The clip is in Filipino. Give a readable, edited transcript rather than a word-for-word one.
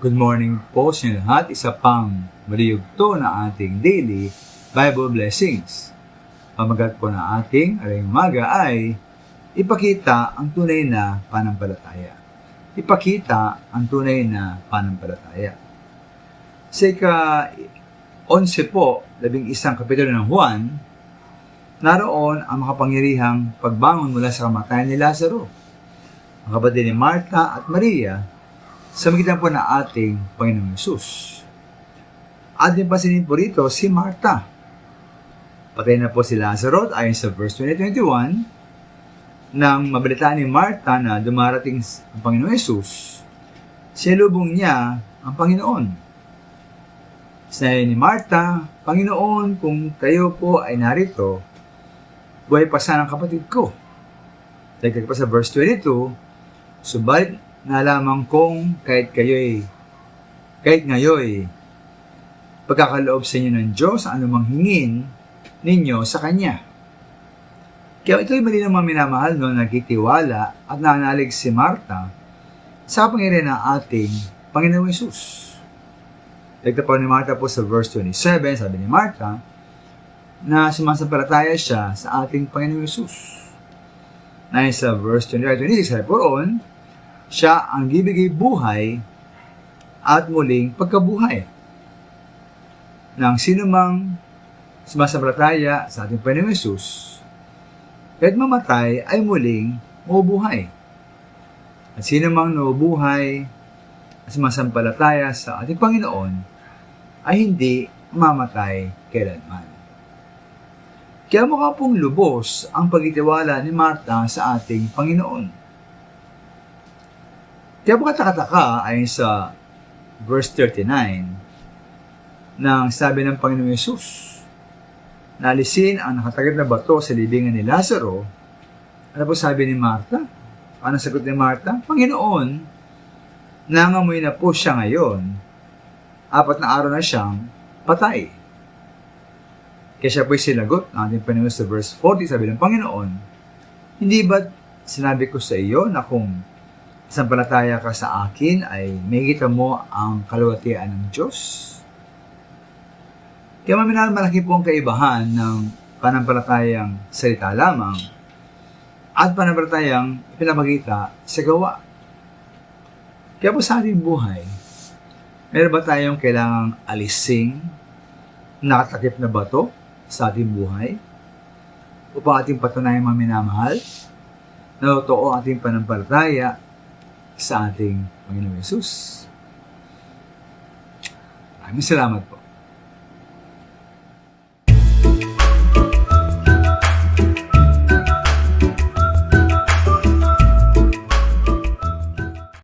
Good morning po sa inyo lahat. Isa pang maliyugto na ating daily Bible blessings. Pamagat po na ating aring umaga ay ipakita ang tunay na pananampalataya. Ipakita ang tunay na pananampalataya. Sa ika-11 po, 11 kapitulo ng Juan, naroon ang makapangyarihang pagbangon mula sa kamatayan ni Lazaro, ang kapatid ni Marta at Maria, sa magitan po na ating Panginoong Yesus. Ating pasinin po rito si Marta. Patay na po si Lazaro ayon sa verse 20-21, nang mabalitaan ni Marta na dumarating ang Panginoong Yesus, sinalubong niya ang Panginoon. Sinabi ni Marta, "Panginoon, kung kayo po ay narito, buhay pa sana ang kapatid ko." Dagdag pa sa verse 22, "Subalit nalaman kong kahit ngayoy, pagkakaloob sa inyo ng Diyos ang anumang hingin ninyo sa Kanya." Kaya ito'y mali ng mga minamahal nagtitiwala at naanalig si Marta sa kapangyarihan ng ating Panginoong Yesus. Dagdag pa ni Marta po sa verse 27, sabi ni Marta, na sumasampalataya siya sa ating Panginoong Yesus. Na sa verse 25-26, sabi po roon, siya ang bibigay buhay at muling pagkabuhay ng sinumang sumasampalataya sa ating Panginoong Yesus, kahit mamatay ay muling mabubuhay. At sinumang nabubuhay at sumasampalataya sa ating Panginoon ay hindi mamatay kailanman. Kaya mukha pong lubos ang pagtitiwala ni Marta sa ating Panginoon. Kaya pagkatakataka ay sa verse 39 nang sabi ng Panginoong Yesus, nalisin ang nakatagip na bato sa libingan ni Lazaro. Ano po sabi ni Marta? Ano sagot ni Marta? "Panginoon, nangamoy na po siya ngayon. 4 na araw na siyang patay." Kaya siya po'y sinagot ng ating Panginoon sa verse 40, sabi ng Panginoon, "Hindi ba sinabi ko sa iyo na kung sampalataya ka sa akin ay makikita mo ang kaluwalhatian ng Diyos?" Kaya maminahal, malaki po ang kaibahan ng panampalatayang salita lamang at panampalatayang ipinapakita sa gawa. Kaya po sa ating buhay, meron ba tayong kailangang alising nakatakip na bato sa ating buhay upang ating patunayan mga minamahal na totoo ating panampalataya sa ating Panginoong Yesus? Maraming salamat po.